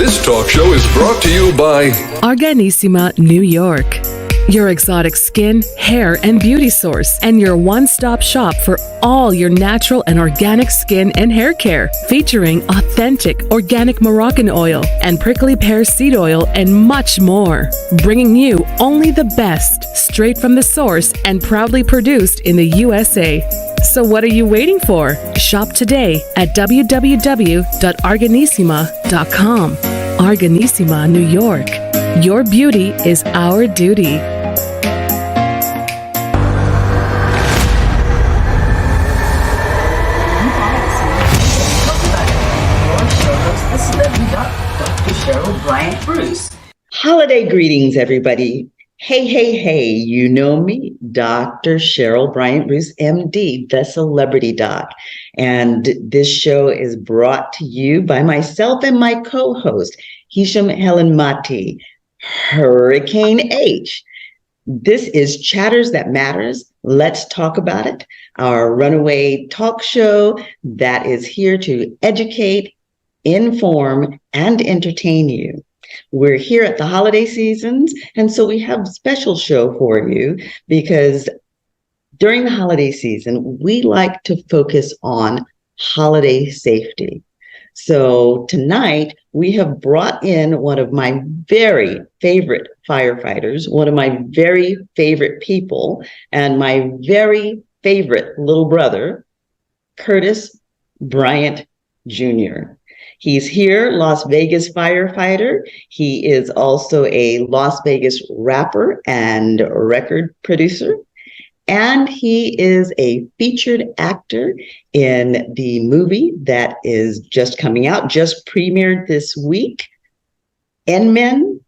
This talk show is brought to you by Organissima, New York. Your exotic skin, hair, and beauty source, and your one-stop shop for all your natural and organic skin and hair care, featuring authentic organic Moroccan oil and prickly pear seed oil and much more. Bringing you only the best, straight from the source and proudly produced in the USA. So what are you waiting for? Shop today at www.organissima.com. Organissima, New York. Your beauty is our duty. Holiday greetings, everybody. Hey, hey, hey, you know me, Dr. Cheryl Bryant Bruce, MD, the Celebrity Doc. And this show is brought to you by myself and my co-host, Hisham Helen Mati, Hurricane H. This is Chatters That Matters. Let's talk about it. Our runaway talk show that is here to educate, inform, and entertain you. We're here at the holiday seasons, and so we have a special show for you because during the holiday season, we like to focus on holiday safety. So tonight, we have brought in one of my very favorite firefighters, one of my very favorite people, and my very favorite little brother, Curtis Bryant Jr. He's here, Las Vegas firefighter. He is also a Las Vegas rapper and record producer. And he is a featured actor in the movie that is just coming out, just premiered this week, N-Men,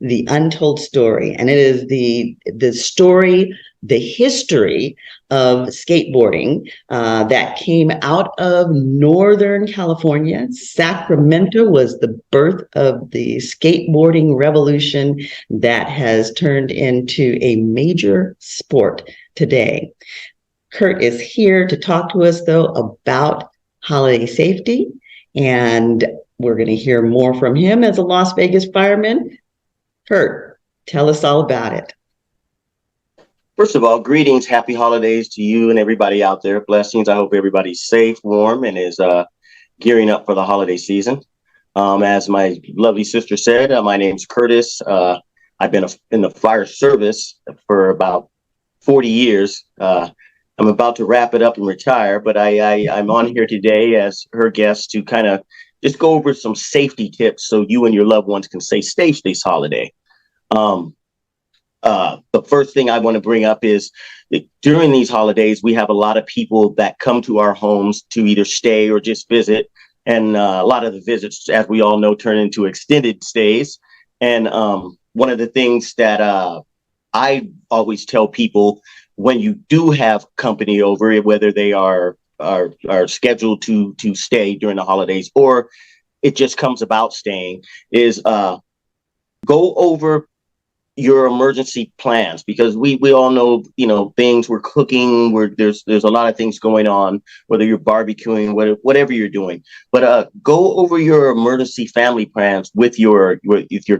The Untold Story. And it is the story, the history of skateboarding that came out of Northern California. Sacramento was the birth of the skateboarding revolution that has turned into a major sport today. Kurt is here to talk to us, though, about holiday safety, and we're going to hear more from him as a Las Vegas fireman. Kurt, tell us all about it. First of all, greetings, happy holidays to you and everybody out there. Blessings. I hope everybody's safe, warm, and is gearing up for the holiday season. As my lovely sister said, my name's Curtis. I've been in the fire service for about 40 years. I'm about to wrap it up and retire, but I'm on here today as her guest to kind of just go over some safety tips so you and your loved ones can stay safe this holiday. The first thing I want to bring up is that during these holidays, we have a lot of people that come to our homes to either stay or just visit. And a lot of the visits, as we all know, turn into extended stays. And one of the things that I always tell people when you do have company over, whether they are scheduled to stay during the holidays or it just comes about staying, is go over your emergency plans, because we all know, things we're cooking, there's a lot of things going on, whether you're barbecuing, whatever you're doing, but go over your emergency family plans with your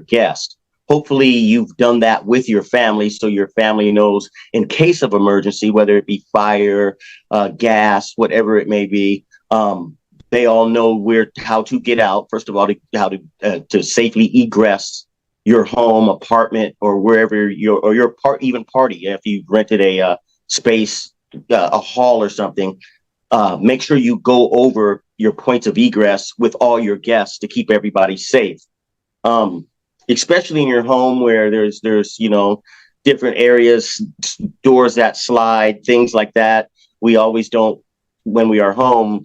guest. Hopefully you've done that with your family, so your family knows in case of emergency, whether it be fire, gas, whatever it may be, they all know how to get out. First of all, how to safely egress your home, apartment, or wherever your party. If you rented a space, a hall or something, make sure you go over your points of egress with all your guests to keep everybody safe. Especially in your home where there's different areas, doors that slide, things like that. We always don't, when we are home,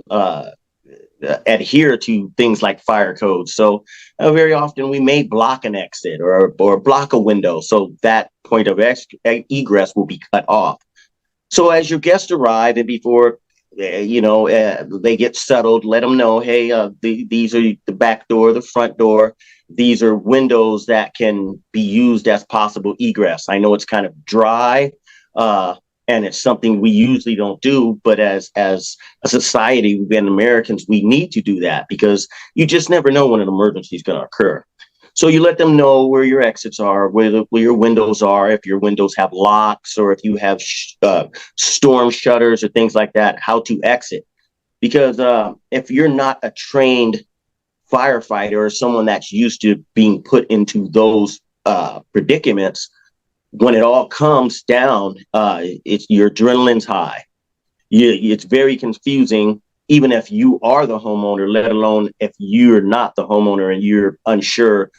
adhere to things like fire codes. So very often we may block an exit or block a window. So that point of egress will be cut off. So as your guests arrive and before, they get settled, let them know, hey, these are the back door, the front door. These are windows that can be used as possible egress. I know it's kind of dry, And it's something we usually don't do, but as a society, we've been Americans, we need to do that because you just never know when an emergency is going to occur. So you let them know where your exits are, where your windows are, if your windows have locks or if you have storm shutters or things like that, how to exit. Because if you're not a trained firefighter or someone that's used to being put into those predicaments, when it all comes down, it's your adrenaline's high. It's very confusing, even if you are the homeowner, let alone if you're not the homeowner and you're unsure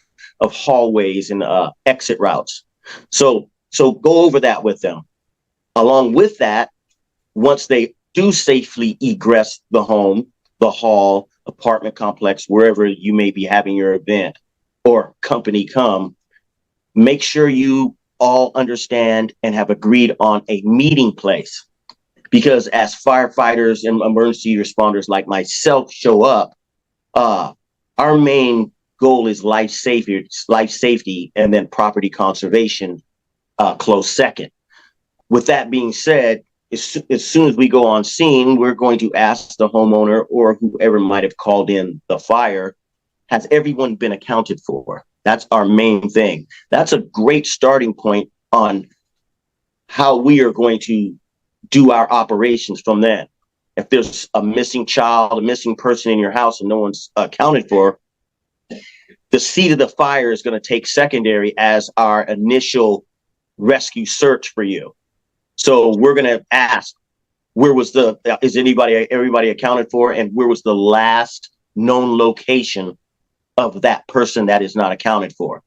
of hallways and exit routes. So go over that with them. Along with that, once they do safely egress the home, the hall, apartment complex, wherever you may be having your event or company come, make sure you all understand and have agreed on a meeting place. Because as firefighters and emergency responders like myself show up, our main goal is life safety, and then property conservation close second. With that being said, as soon as we go on scene, we're going to ask the homeowner or whoever might have called in the fire, has everyone been accounted for? That's our main thing. That's a great starting point on how we are going to do our operations from then. If there's a missing child, a missing person in your house and no one's accounted for, the seat of the fire is going to take secondary as our initial rescue search for you. So we're going to ask, is everybody accounted for? And where was the last known location of that person that is not accounted for?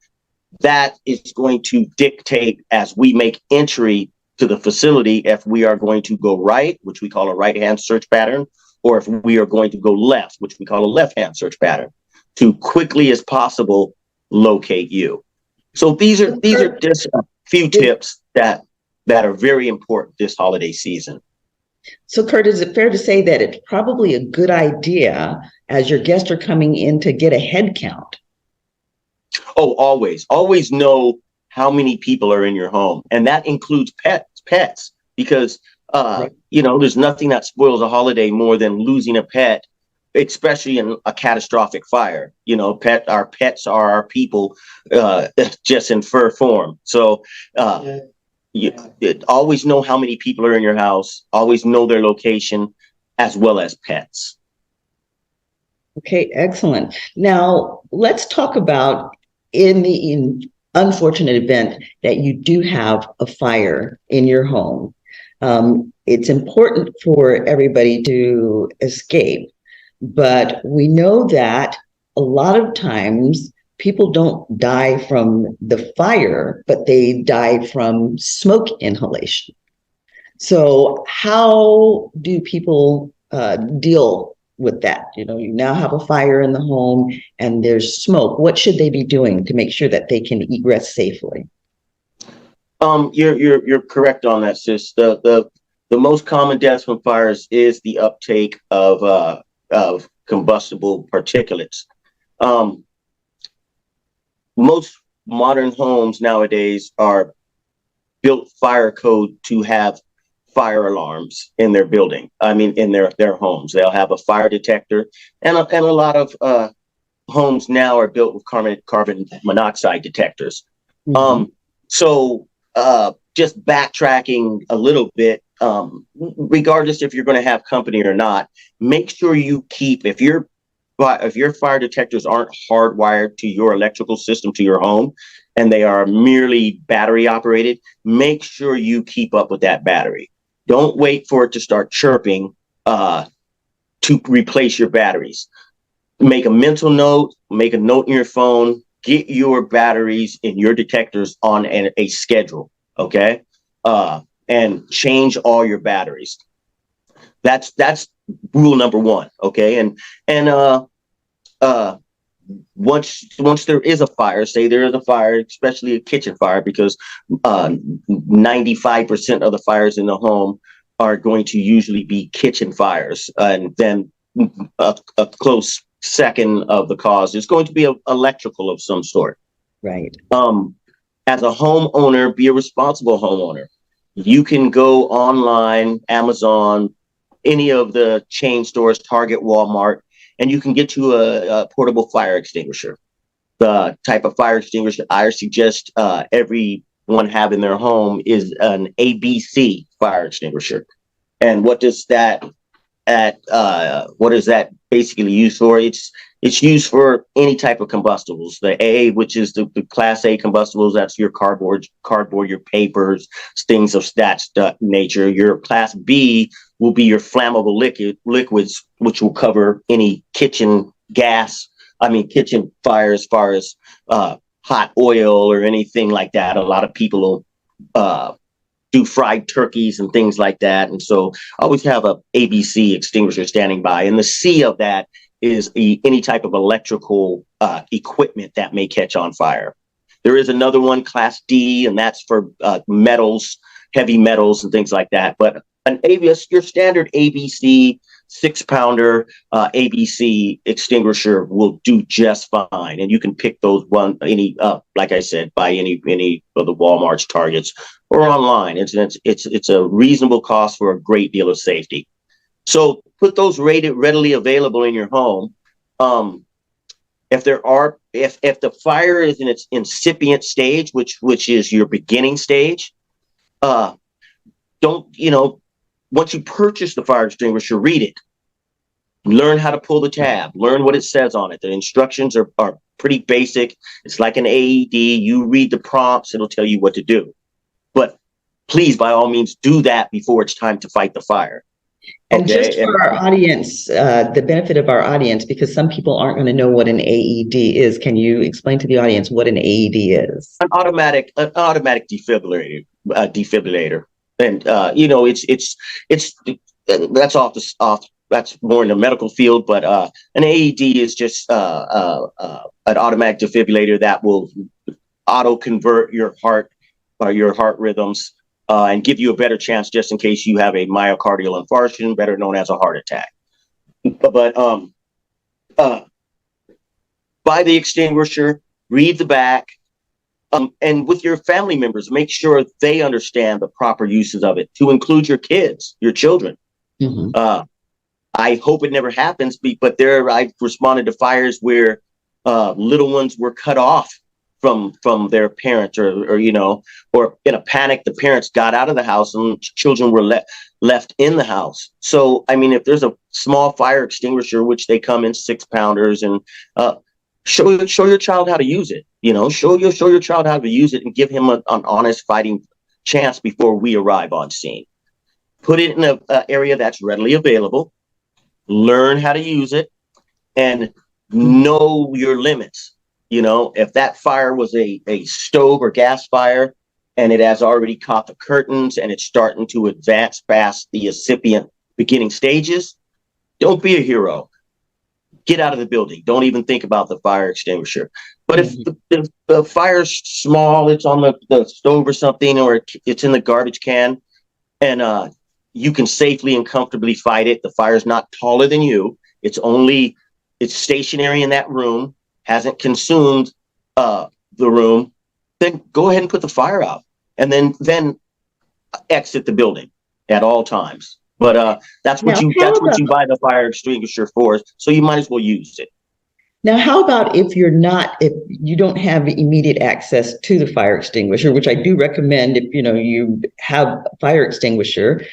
That is going to dictate as we make entry to the facility if we are going to go right, which we call a right-hand search pattern, or if we are going to go left, which we call a left-hand search pattern, to quickly as possible locate you. So these are just a few tips that are very important this holiday season. So, Kurt, is it fair to say that it's probably a good idea as your guests are coming in to get a head count? Oh, always know how many people are in your home. And that includes pets, because, right. There's nothing that spoils a holiday more than losing a pet, especially in a catastrophic fire. Our pets are our people, just in fur form. So, you always know how many people are in your house, always know their location, as well as pets. Okay, excellent. Now, let's talk about in the unfortunate event that you do have a fire in your home. It's important for everybody to escape, but we know that a lot of times people don't die from the fire, but they die from smoke inhalation. So how do people deal with that? You now have a fire in the home and there's smoke. What should they be doing to make sure that they can egress safely? You're correct on that, sis. The most common deaths from fires is the uptake of combustible particulates. Most modern homes nowadays are built fire code to have fire alarms in their building. In their homes, they'll have a fire detector, and a lot of homes now are built with carbon monoxide detectors. Mm-hmm. So just backtracking a little bit, regardless if you're going to have company or not, make sure you keep, if your fire detectors aren't hardwired to your electrical system, to your home, and they are merely battery operated, make sure you keep up with that battery. Don't wait for it to start chirping to replace your batteries. Make a mental note, make a note in your phone, get your batteries in your detectors on a schedule, okay? And change all your batteries. That's rule number one, okay? And once there is a fire, say there is a fire, especially a kitchen fire, because 95% of the fires in the home are going to usually be kitchen fires, and then a close second of the cause is going to be electrical of some sort. Right. As a homeowner, be a responsible homeowner. You can go online, Amazon, any of the chain stores, Target, Walmart, and you can get you a portable fire extinguisher. The type of fire extinguisher I suggest everyone have in their home is an ABC fire extinguisher. And what is that basically used for? It's used for any type of combustibles. The A, which is the Class A combustibles, that's your cardboard, your papers, things of that nature. Your Class B will be your flammable liquids, which will cover any kitchen fire, as far as hot oil or anything like that. A lot of people will do fried turkeys and things like that. And so I always have a ABC extinguisher standing by. And the C of that is any type of electrical equipment that may catch on fire. There is another one, Class D, and that's for metals, heavy metals and things like that. But your standard ABC 6-pounder ABC extinguisher will do just fine. And you can pick those like I said, by any of the Walmarts, Targets, or online. It's a reasonable cost for a great deal of safety. So put those readily available in your home. If the fire is in its incipient stage, which is your beginning stage, once you purchase the fire extinguisher, read it. Learn how to pull the tab. Learn what it says on it. The instructions are pretty basic. It's like an AED. You read the prompts, it'll tell you what to do. But please, by all means, do that before it's time to fight the fire. And okay? Just for our audience, the benefit of our audience, because some people aren't going to know what an AED is, can you explain to the audience what an AED is? An automatic defibrillator. And that's more in the medical field, but an AED is just an automatic defibrillator that will auto convert your heart rhythms and give you a better chance just in case you have a myocardial infarction, better known as a heart attack. But buy the extinguisher, read the back. And with your family members, make sure they understand the proper uses of it, to include your kids, your children. Mm-hmm. I hope it never happens, but I've responded to fires where little ones were cut off from their parents, or in a panic, the parents got out of the house and children were left in the house. So, I mean, if there's a small fire extinguisher, which they come in 6-pounders, and show your child how to use it. Show your child how to use it and give him an honest fighting chance before we arrive on scene. Put it in an area that's readily available. Learn how to use it and know your limits. If that fire was a stove or gas fire and it has already caught the curtains and it's starting to advance past the incipient beginning stages, don't be a hero. Get out of the building. Don't even think about the fire extinguisher. But if the fire's small, it's on the stove or something, or it's in the garbage can, and you can safely and comfortably fight it. The fire's not taller than you. It's stationary in that room, hasn't consumed the room. Then go ahead and put the fire out, and then exit the building at all times. But that's what you buy the fire extinguisher for. So you might as well use it. Now, how about if you don't have immediate access to the fire extinguisher, which I do recommend if you have a fire extinguisher.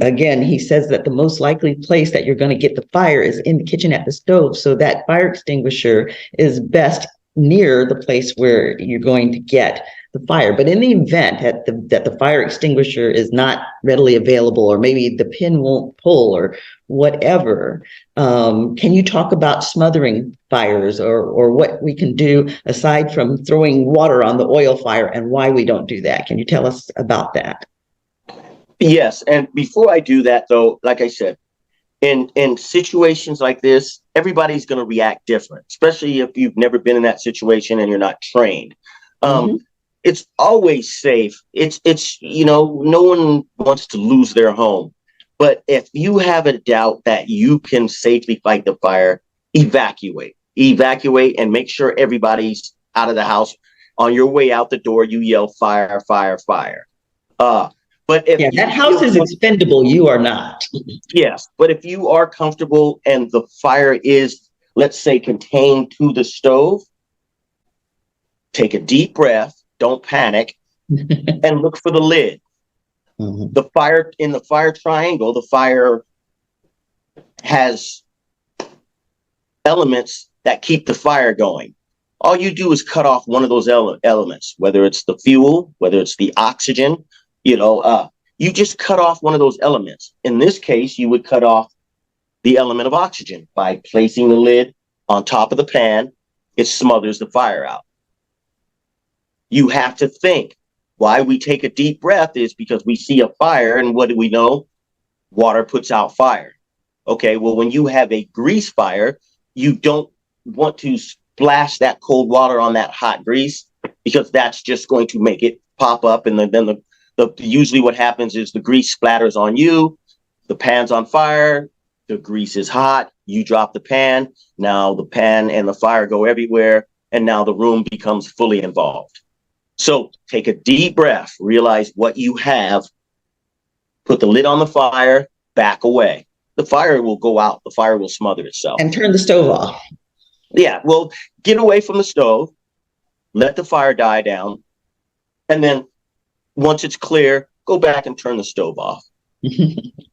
Again, he says that the most likely place that you're going to get the fire is in the kitchen at the stove. So that fire extinguisher is best near the place where you're going to get the fire. But in the event that the fire extinguisher is not readily available, or maybe the pin won't pull or whatever, can you talk about smothering fires or what we can do aside from throwing water on the oil fire and why we don't do that? Can you tell us about that? Yes. And before I do that, though, like I said, in situations like this, everybody's going to react different, especially if you've never been in that situation and you're not trained. It's always safe. No one wants to lose their home. But if you have a doubt that you can safely fight the fire, evacuate and make sure everybody's out of the house. On your way out the door, you yell fire, fire, fire. But if Yeah, you that house feel is expendable. You are not. yes, but if you are comfortable and the fire is, let's say, contained to the stove, take a deep breath, don't panic, and look for the lid. Mhm. The fire in the fire triangle, the fire has elements that keep the fire going. All you do is cut off one of those elements, whether it's the fuel, whether it's the oxygen, you just cut off one of those elements. In this case, you would cut off the element of oxygen by placing the lid on top of the pan. It smothers the fire out. You have to think. Why we take a deep breath is because we see a fire, and what do we know? Water puts out fire. Okay, well, when you have a grease fire, you don't want to splash that cold water on that hot grease, because that's just going to make it pop up, and then the usually what happens is the grease splatters on you, the pan's on fire, the grease is hot, you drop the pan, now the pan and the fire go everywhere, and now the room becomes fully involved. So take a deep breath, realize what you have, put the lid on the fire, back away. The fire will go out, the fire will smother itself. And turn the stove off. Yeah, well, get away from the stove, let the fire die down, and then once it's clear, go back and turn the stove off.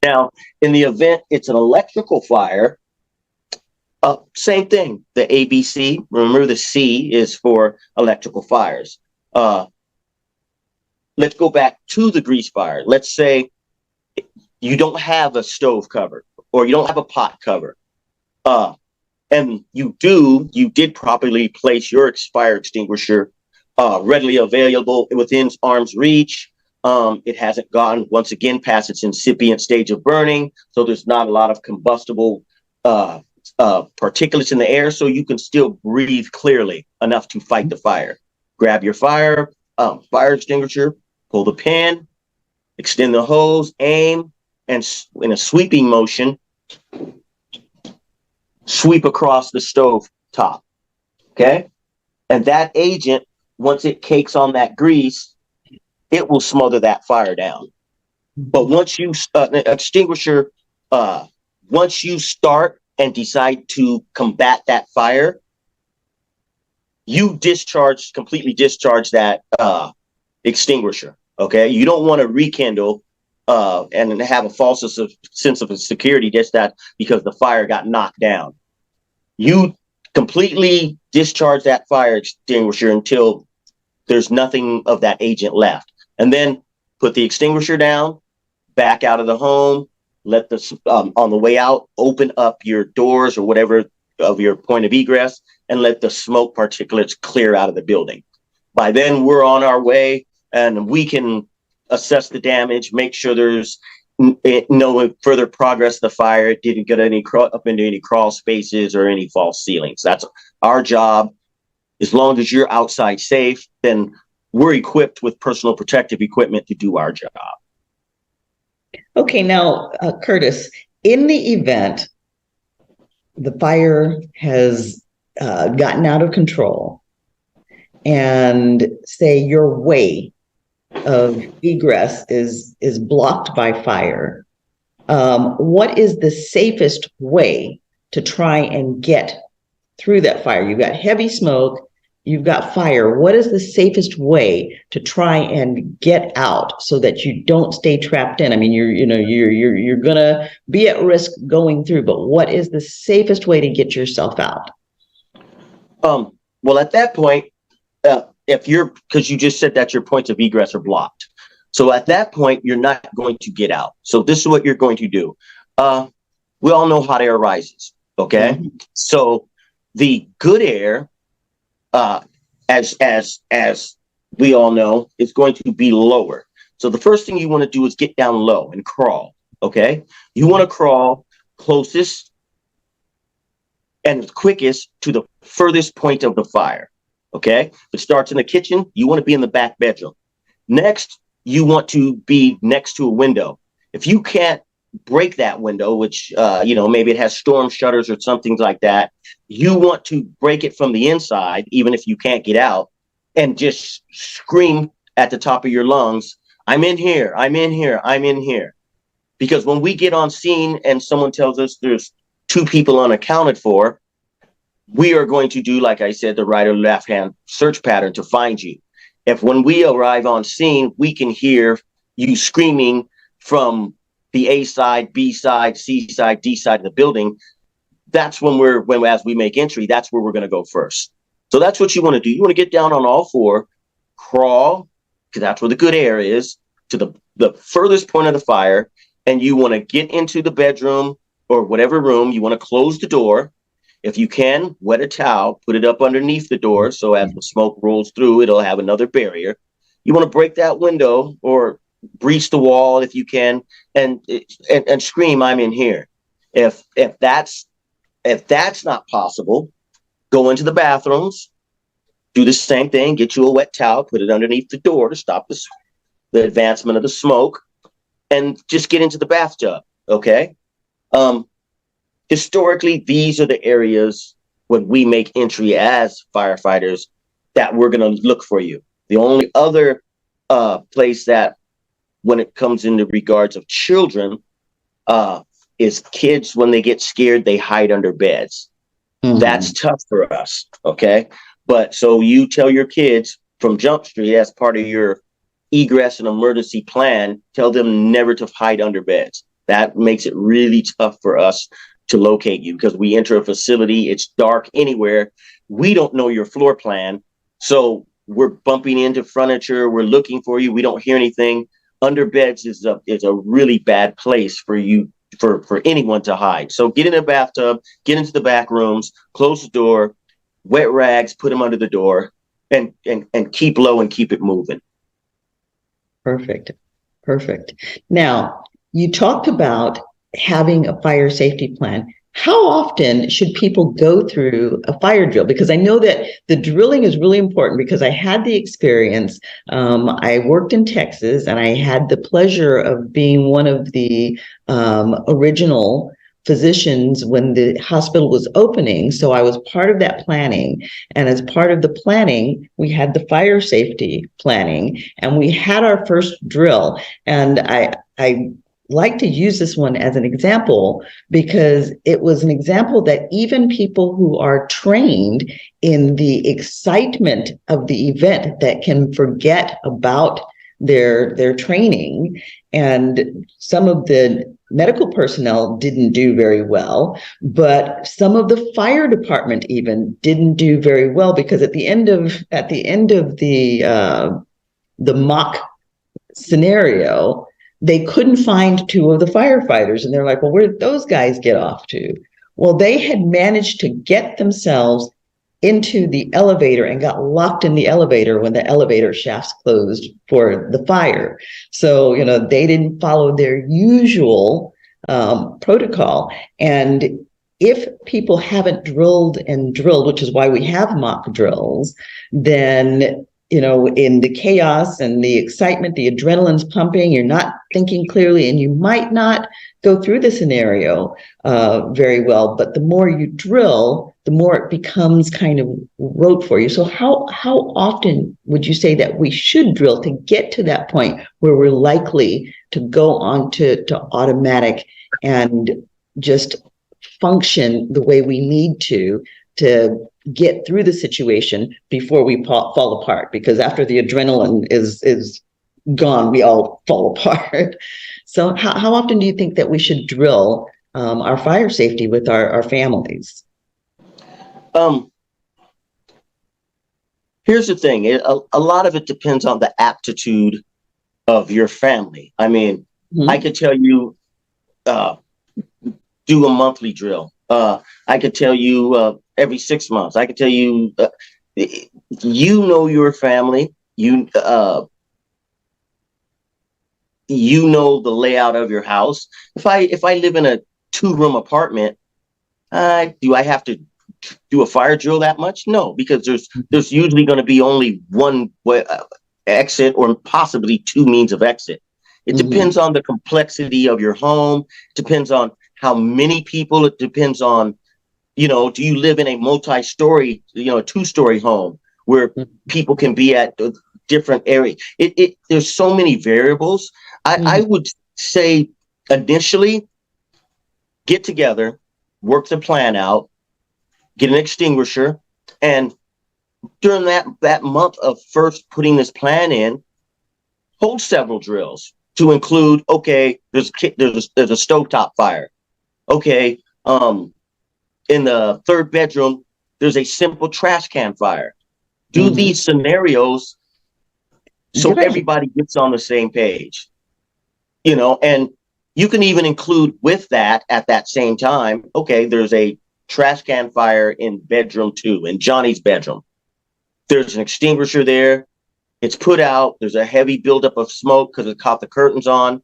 Now, in the event it's an electrical fire, same thing, the ABC, remember the C is for electrical fires. Let's go back to the grease fire. Let's say you don't have a stove cover or you don't have a pot cover. And you did properly place your fire extinguisher readily available within arm's reach. It hasn't gone, once again, past its incipient stage of burning. So there's not a lot of combustible particulates in the air. So you can still breathe clearly enough to fight the fire. Grab your fire extinguisher, pull the pin, extend the hose, aim, and in a sweeping motion, sweep across the stove top. Okay? And that agent, once it cakes on that grease, it will smother that fire down. But once you extinguisher, once you start and decide to combat that fire, you completely discharge that extinguisher. Okay, you don't want to rekindle and have a false sense of security just that because the fire got knocked down. You completely discharge that fire extinguisher until there's nothing of that agent left. And then put the extinguisher down, back out of the home, let the, on the way out, open up your doors or whatever of your point of egress and let the smoke particulates clear out of the building. By then we're on our way and we can assess the damage, make sure there's no further progress of the fire. It didn't get up into any crawl spaces or any false ceilings. That's our job. As long as you're outside safe, then we're equipped with personal protective equipment to do our job. Okay, now, Curtis, in the event the fire has gotten out of control and say your way of egress is blocked by fire, what is the safest way to try and get through that fire? You've got heavy smoke, you've got fire. What is the safest way to try and get out so that you don't stay trapped in? I mean, you're gonna be at risk going through, but what is the safest way to get yourself out? Well, at that point, because you just said that your points of egress are blocked. So at that point, you're not going to get out. So this is what you're going to do. We all know hot air rises, okay? Mm-hmm. So the good air, as we all know, is going to be lower. So the first thing you want to do is get down low and crawl, okay? You want to crawl closest and quickest to the furthest point of the fire. Okay, if it starts in the kitchen, you want to be in the back bedroom. Next, you want to be next to a window. If you can't break that window, which, maybe it has storm shutters or something like that, you want to break it from the inside, even if you can't get out, and just scream at the top of your lungs, I'm in here, I'm in here, I'm in here. Because when we get on scene and someone tells us there's 2 people unaccounted for, we are going to do, like I said, the right or left hand search pattern to find you. If when we arrive on scene, we can hear you screaming from the A side, B side, C side, D side of the building, that's as we make entry, that's where we're going to go first. So that's what you want to do. You want to get down on all 4, crawl, because that's where the good air is, to the furthest point of the fire, and you want to get into the bedroom or whatever room. You want to close the door. If you can, wet a towel, put it up underneath the door, so as the smoke rolls through, it'll have another barrier. You want to break that window or breach the wall if you can, and scream, "I'm in here." If that's not possible, go into the bathrooms, do the same thing, get you a wet towel, put it underneath the door to stop the advancement of the smoke, and just get into the bathtub, okay? Historically, these are the areas when we make entry as firefighters that we're going to look for you. The only other place that, when it comes into regards of children, is kids, when they get scared, they hide under beds. Mm-hmm. That's tough for us, okay? But so you tell your kids from Jump Street, as part of your egress and emergency plan, tell them never to hide under beds. That makes it really tough for us to locate you, because we enter a facility, it's dark anywhere. We don't know your floor plan. So we're bumping into furniture, we're looking for you, we don't hear anything. Under beds is a really bad place for you, for anyone to hide. So get in a bathtub, get into the back rooms, close the door, wet rags, put them under the door, and keep low and keep it moving. Perfect. Now, you talked about having a fire safety plan. How often should people go through a fire drill? Because I know that the drilling is really important, because I had the experience. I worked in Texas, and I had the pleasure of being one of the original physicians when the hospital was opening. So I was part of that planning. And as part of the planning, we had the fire safety planning, and we had our first drill. And I like to use this one as an example, because it was an example that even people who are trained in the excitement of the event that can forget about their training, and some of the medical personnel didn't do very well, but some of the fire department even didn't do very well, because at the end of the mock scenario, they couldn't find 2 of the firefighters, and they're like, well, where did those guys get off to? Well, they had managed to get themselves into the elevator and got locked in the elevator when the elevator shafts closed for the fire. So, they didn't follow their usual protocol. And if people haven't drilled, which is why we have mock drills, then in the chaos and the excitement, the adrenaline's pumping, you're not thinking clearly, and you might not go through the scenario very well. But the more you drill, the more it becomes kind of rote for you. So how often would you say that we should drill to get to that point where we're likely to go on to automatic and just function the way we need to get through the situation before we fall apart? Because after the adrenaline is gone, we all fall apart. So how often do you think that we should drill our fire safety with our families? Here's the thing. A lot of it depends on the aptitude of your family. I mean, mm-hmm. I could tell you, do a monthly drill. I could tell you every 6 months. I could tell you, your family. You the layout of your house. If I live in a 2-room apartment, do I have to do a fire drill that much? No, because there's usually going to be only one exit, or possibly 2 means of exit. It mm-hmm. depends on the complexity of your home. It depends on how many people. It depends on, do you live in a multi-story, a 2-story home where mm-hmm. people can be at different areas. There's so many variables. I would say initially get together, work the plan out, get an extinguisher, and during that month of first putting this plan in, hold several drills to include, okay, there's a stovetop fire. Okay, in the third bedroom, there's a simple trash can fire. Do these scenarios so everybody gets on the same page, and you can even include with that at that same time, okay, there's a trash can fire in bedroom 2, in Johnny's bedroom. There's an extinguisher there. It's put out. There's a heavy buildup of smoke because it caught the curtains on.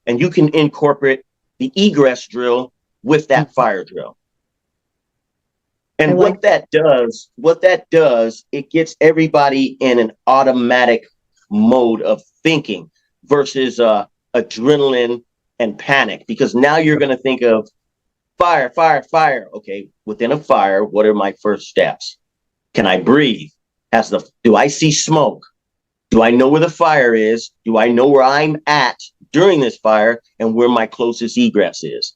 And you can incorporate the egress drill with that fire drill. And what that does, it gets everybody in an automatic mode of thinking versus adrenaline and panic, because now you're going to think of fire, fire, fire. Okay, within a fire, what are my first steps? Can I breathe? Do I see smoke? Do I know where the fire is? Do I know where I'm at during this fire and where my closest egress is?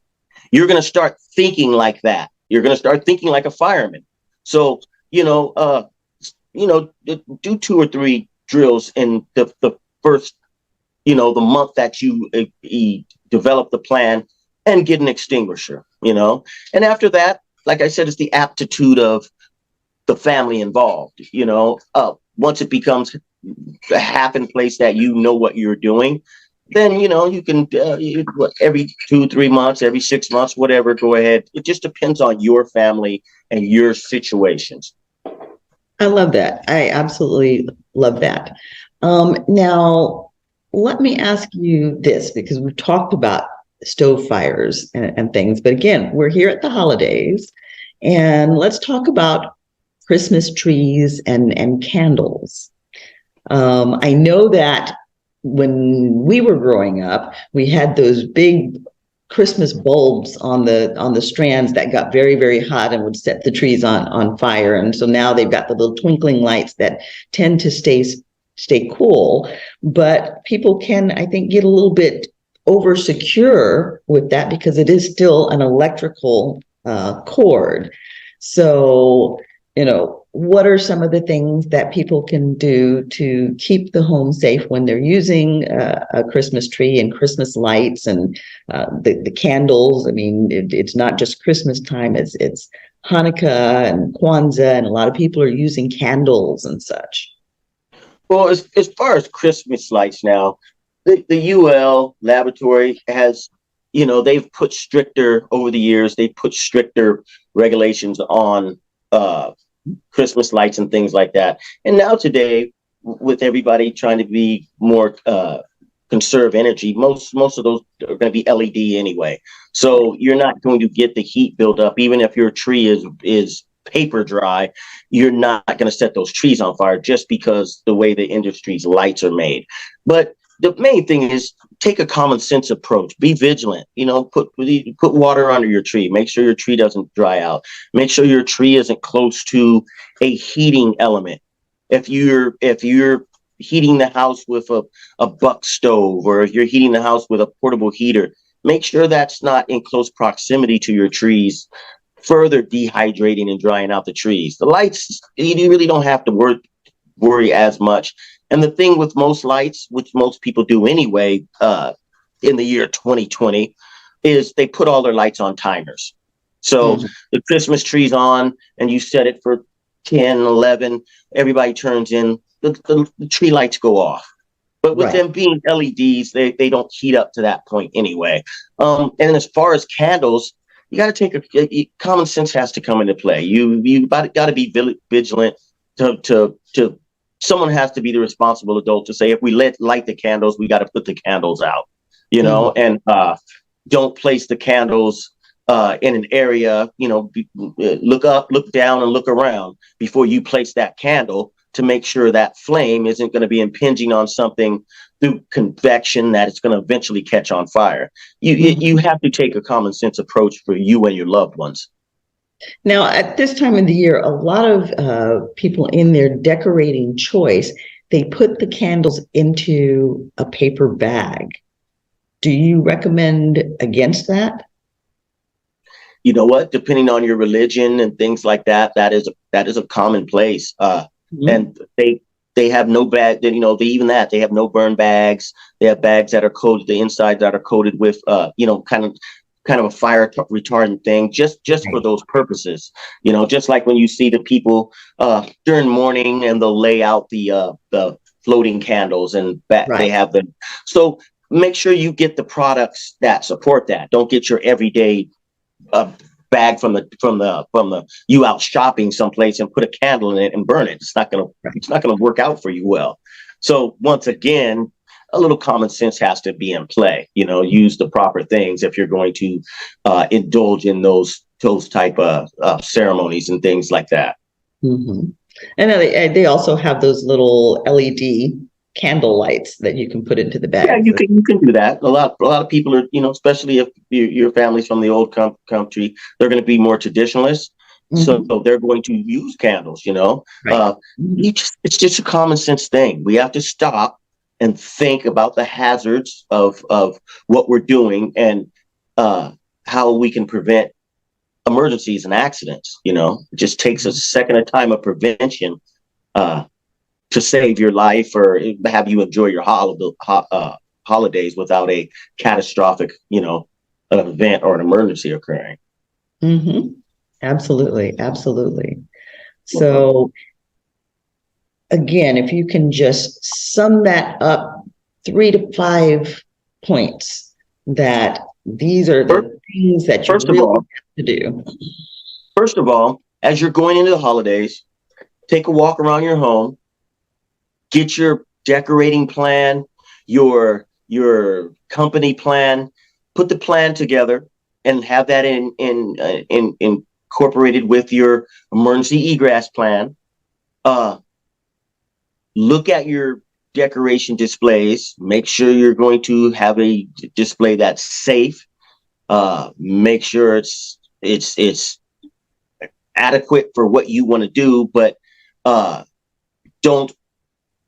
You're going to start thinking like that. You're going to start thinking like a fireman. So, do 2 or 3 drills in the first, the month that you develop the plan, and get an extinguisher, And after that, like I said, it's the aptitude of the family involved, once it becomes a happen place that what you're doing, then, you can, every 2-3 months, every 6 months, whatever, go ahead. It just depends on your family and your situations. I love that. I absolutely love that. Now, let me ask you this, because we've talked about stove fires and things, but again, we're here at the holidays, and let's talk about Christmas trees and candles. I know that when we were growing up, we had those big Christmas bulbs on the strands that got very, very hot and would set the trees on fire. And so now they've got the little twinkling lights that tend to stay cool. But people can, I think, get a little bit over secure with that because it is still an electrical cord. So, what are some of the things that people can do to keep the home safe when they're using a Christmas tree and Christmas lights and the candles? I mean, it's not just Christmas time, it's Hanukkah and Kwanzaa, and a lot of people are using candles and such. Well, as far as Christmas lights now, the UL laboratory has, they've put stricter, over the years, they've put stricter regulations on Christmas lights and things like that. And now today, with everybody trying to be more conserve energy, most of those are going to be LED anyway. So you're not going to get the heat buildup. Even if your tree is paper dry, you're not going to set those trees on fire just because the way the industry's lights are made. But the main thing is take a common sense approach. Be vigilant. Put water under your tree. Make sure your tree doesn't dry out. Make sure your tree isn't close to a heating element. If you're heating the house with a buck stove, or if you're heating the house with a portable heater, make sure that's not in close proximity to your trees, further dehydrating and drying out the trees. The lights, you really don't have to worry as much. And the thing with most lights, which most people do anyway, in the year 2020, is they put all their lights on timers. So the Christmas tree's on and you set it for 10, 11, everybody turns in, the tree lights go off. But with them being LEDs, they don't heat up to that point anyway. And as far as candles, you got to take common sense has to come into play. You got to be vigilant to someone has to be the responsible adult to say, if we light the candles, we got to put the candles out, and don't place the candles in an area, look up, look down, and look around before you place that candle to make sure that flame isn't going to be impinging on something through convection that it's going to eventually catch on fire. You have to take a common sense approach for you and your loved ones. Now, at this time of the year, a lot of people in their decorating choice, they put the candles into a paper bag. Do you recommend against that? You know what? Depending on your religion and things like that, that is a commonplace. And they have no bag. They have no burn bags. They have bags that are coated, the insides that are coated with kind of a fire retardant thing, just for those purposes. Just like when you see the people during morning and they'll lay out the floating candles and they have them. So make sure you get the products that support that. Don't get your everyday bag from the you out shopping someplace and put a candle in it and burn it. It's not gonna work out for you well. So once again, a little common sense has to be in play. Use the proper things if you're going to indulge in those type of ceremonies and things like that. Mm-hmm. And they also have those little LED candle lights that you can put into the bag. Yeah, you can do that. A lot of people are, especially if your family's from the old country, they're going to be more traditionalists. So they're going to use candles. It's just a common sense thing. We have to stop and think about the hazards of what we're doing and how we can prevent emergencies and accidents. It just takes a second of time of prevention to save your life or have you enjoy your holidays without a catastrophic, an event or an emergency occurring. Mm-hmm. Absolutely. So again, if you can just sum that up, 3 to 5 points that these are the things that you really have to do. First of all, as you're going into the holidays, take a walk around your home, get your decorating plan, your company plan, put the plan together and have that incorporated with your emergency egress plan. Look at your decoration displays. Make sure you're going to have a display that's safe. Make sure it's adequate for what you want to do, but don't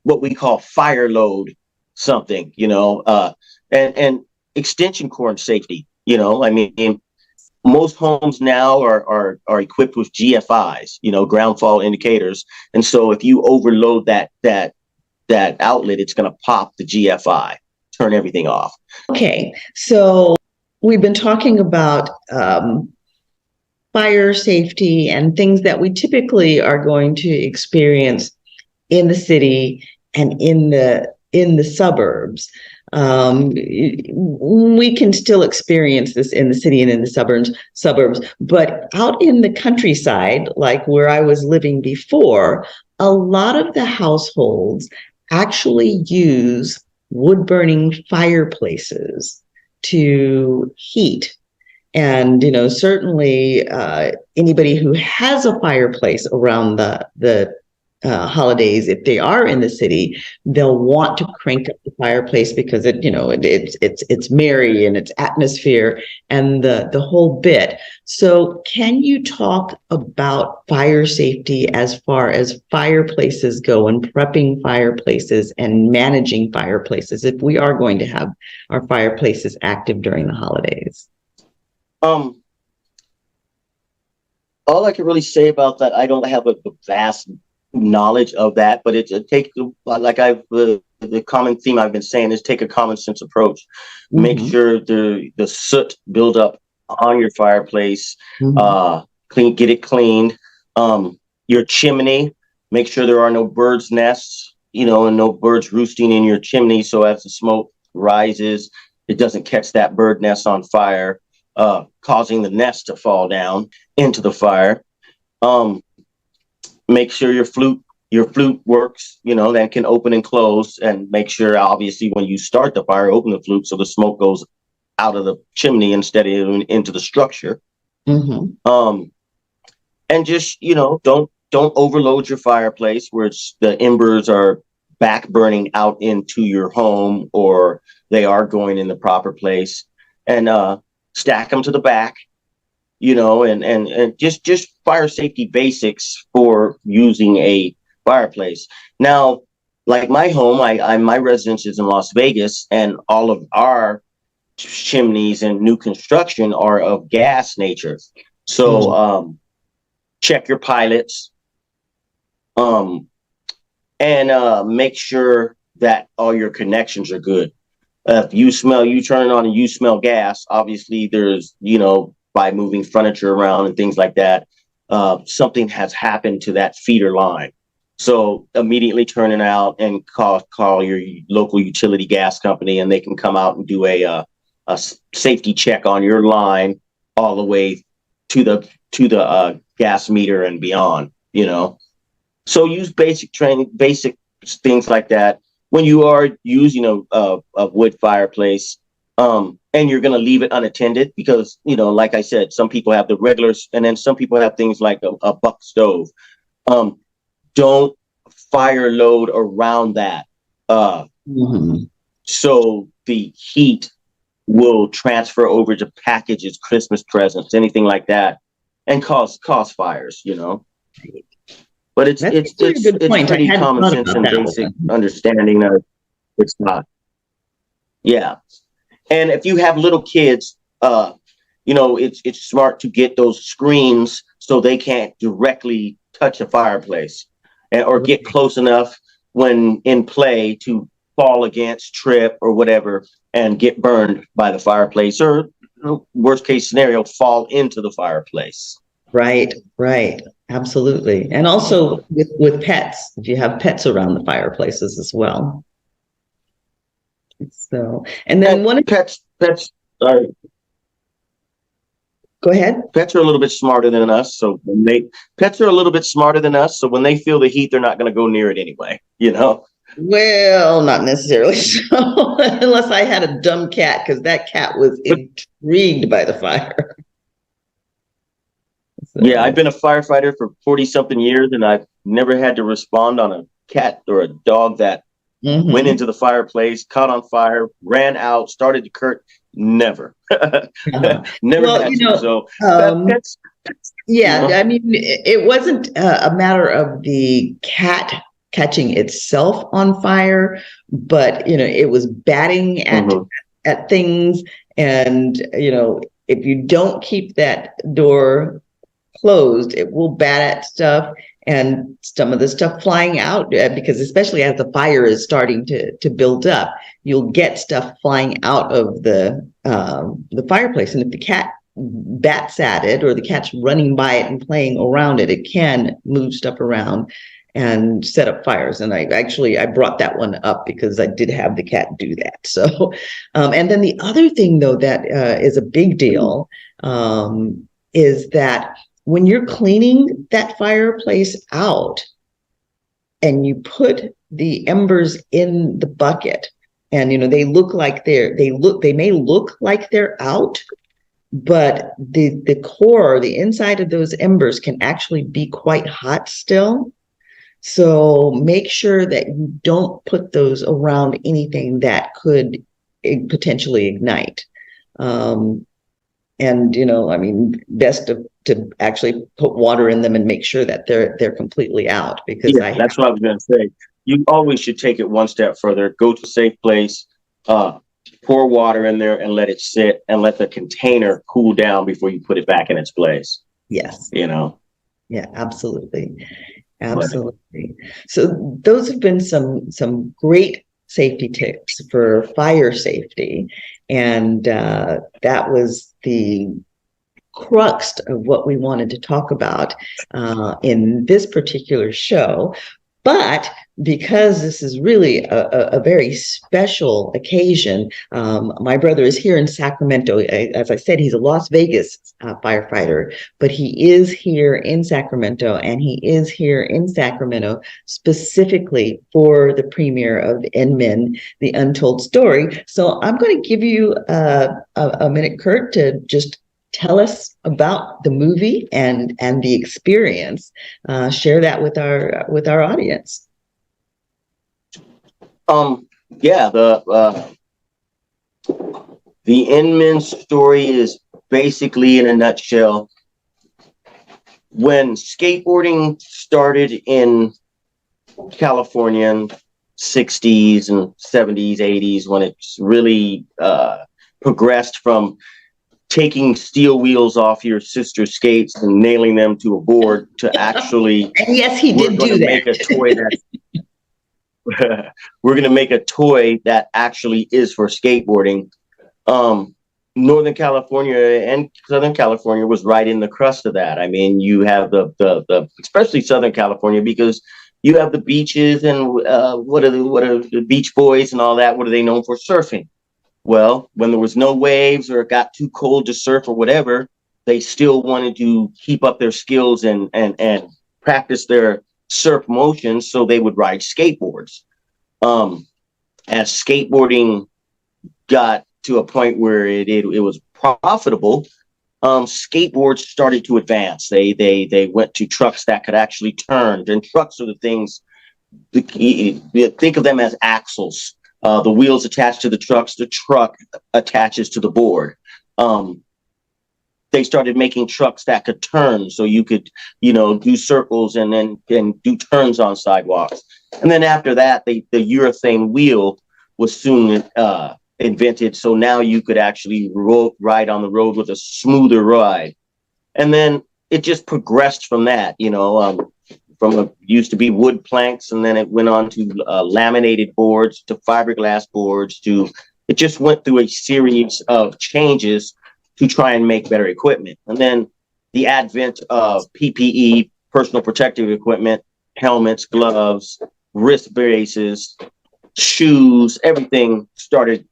what we call fire load something, and extension cord safety. Most homes now are equipped with GFIs, ground fault indicators. And so if you overload that outlet, it's going to pop the GFI, turn everything off. Okay. So we've been talking about fire safety and things that we typically are going to experience in the city and in the suburbs. We can still experience this in the city and in the suburbs, but out in the countryside, like where I was living before, a lot of the households actually use wood-burning fireplaces to heat. And, certainly anybody who has a fireplace around the holidays, if they are in the city, they'll want to crank up the fireplace because it's merry and it's atmosphere and the whole bit. So can you talk about fire safety as far as fireplaces go and prepping fireplaces and managing fireplaces if we are going to have our fireplaces active during the holidays? All I can really say about that, I don't have a vast knowledge of that, but it takes the common theme I've been saying is take a common sense approach. Make sure the soot build up on your fireplace, get it cleaned. Your chimney, make sure there are no birds' nests, and no birds roosting in your chimney. So as the smoke rises, it doesn't catch that bird nest on fire, causing the nest to fall down into the fire. Make sure your flute works, that can open and close, and make sure obviously when you start the fire, open the flute so the smoke goes out of the chimney instead of into the structure. And just, don't overload your fireplace where the embers are back burning out into your home or they are going in the proper place, and stack them to the back. And just fire safety basics for using a fireplace. Now, like my home, my residence is in Las Vegas, and all of our chimneys and new construction are of gas nature. So check your pilots, and make sure that all your connections are good. If you turn it on and you smell gas, obviously there's, by moving furniture around and things like that, something has happened to that feeder line. So immediately turn it out and call your local utility gas company, and they can come out and do a safety check on your line all the way to the gas meter and beyond. So use basic training, basic things like that when you are using a wood fireplace. And you're going to leave it unattended because, like I said, some people have the regulars, and then some people have things like a buck stove. Don't fire load around that. So the heat will transfer over to packages, Christmas presents, anything like that, and cause fires, But it's pretty common sense and basic understanding of it's not. Yeah. And if you have little kids, it's smart to get those screens so they can't directly touch a fireplace or get close enough when in play to fall against, trip, or whatever, and get burned by the fireplace, or worst case scenario, fall into the fireplace. Right. Absolutely. And also with pets, if you have pets around the fireplaces as well. So, and then pets. Sorry. Go ahead. Pets are a little bit smarter than us, so when they feel the heat, they're not going to go near it anyway. Well, not necessarily so, unless I had a dumb cat, because that cat was intrigued by the fire. So. Yeah, I've been a firefighter for 40-something years, and I've never had to respond on a cat or a dog that went into the fireplace, caught on fire, ran out, started to Curt. Never. Never had to. So that's, I mean, it wasn't a matter of the cat catching itself on fire, but it was batting at things, and if you don't keep that door closed, it will bat at stuff, and some of the stuff flying out, because especially as the fire is starting to build up, you'll get stuff flying out of the fireplace. And if the cat bats at it, or the cat's running by it and playing around it, it can move stuff around and set up fires. And I brought that one up because I did have the cat do that. So, and then the other thing though that is a big deal is that when you're cleaning that fireplace out and you put the embers in the bucket, and they may look like they're out, but the core, the inside of those embers can actually be quite hot still. So make sure that you don't put those around anything that could potentially ignite. And best to actually put water in them and make sure that they're completely out, because that's what I was going to say. You always should take it one step further. Go to a safe place, pour water in there, and let it sit, and let the container cool down before you put it back in its place. Yes. Yeah, absolutely. So those have been some great safety tips for fire safety. And that was the crux of what we wanted to talk about in this particular show. But because this is really a very special occasion, my brother is here in Sacramento. As I said, he's a Las Vegas firefighter, but he is here in Sacramento, and he is here in Sacramento specifically for the premiere of NMN, The Untold Story. So I'm going to give you a minute, Curt, to just tell us about the movie and the experience. Share that with our audience. The Inman story is basically, in a nutshell, when skateboarding started in California, and 60s and 70s, 80s, when it's really progressed from taking steel wheels off your sister's skates and nailing them to a board to actually, And yes, he we're did going do to that. make a toy that we're going to make a toy that actually is for skateboarding. Northern California and Southern California was right in the crust of that. I mean, you have the especially Southern California, because you have the beaches and what are the Beach Boys and all that? What are they known for? Surfing. Well, when there was no waves or it got too cold to surf or whatever, they still wanted to keep up their skills and practice their surf motions, so they would ride skateboards. As skateboarding got to a point where it was profitable, skateboards started to advance. They went to trucks that could actually turn, and trucks are the things, think of them as axles. The wheels attached to the trucks, the truck attaches to the board. They started making trucks that could turn, so you could, do circles and then do turns on sidewalks. And then after that, the urethane wheel was soon invented, so now you could actually ride on the road with a smoother ride. And then it just progressed from that, used to be wood planks, and then it went on to laminated boards, to fiberglass boards, it just went through a series of changes to try and make better equipment. And then the advent of PPE, personal protective equipment, helmets, gloves, wrist braces, shoes, everything started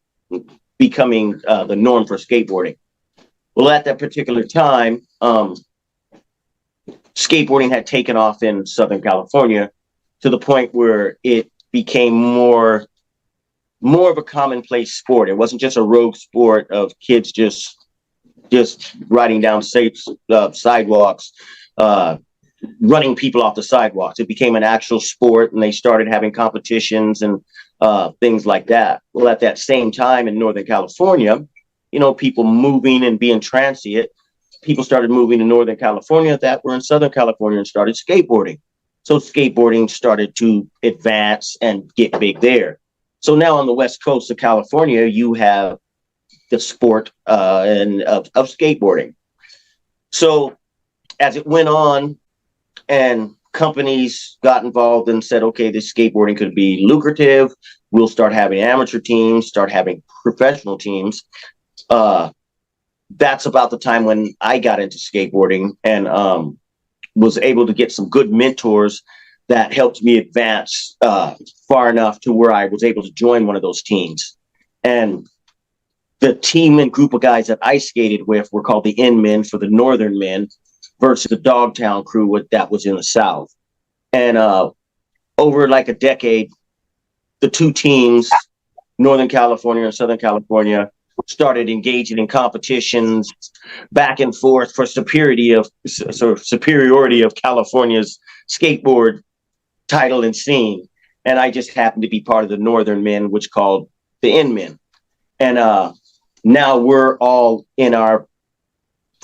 becoming the norm for skateboarding. Well, at that particular time, skateboarding had taken off in Southern California to the point where it became more of a commonplace sport. It wasn't just a rogue sport of kids just riding down sidewalks, running people off the sidewalks. It became an actual sport, and they started having competitions and things like that. Well, at that same time in Northern California, people moving and being transient, people started moving to Northern California that were in Southern California and started skateboarding. So skateboarding started to advance and get big there. So now on the West Coast of California, you have the sport of skateboarding. So as it went on and companies got involved and said, okay, this skateboarding could be lucrative, we'll start having amateur teams, start having professional teams. That's about the time when I got into skateboarding and was able to get some good mentors that helped me advance far enough to where I was able to join one of those teams. And the team and group of guys that I skated with were called the N men for the Northern men versus the Dogtown crew that was in the South. And over like a decade, the two teams, Northern California and Southern California, started engaging in competitions back and forth for superiority of California's skateboard title and scene. And I just happened to be part of the Northern men, which called the N men. And now we're all in our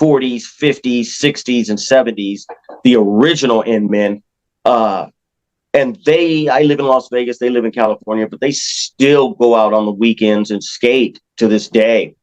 40s, 50s, 60s, and 70s, the original N men. And I live in Las Vegas, they live in California, but they still go out on the weekends and skate to this day.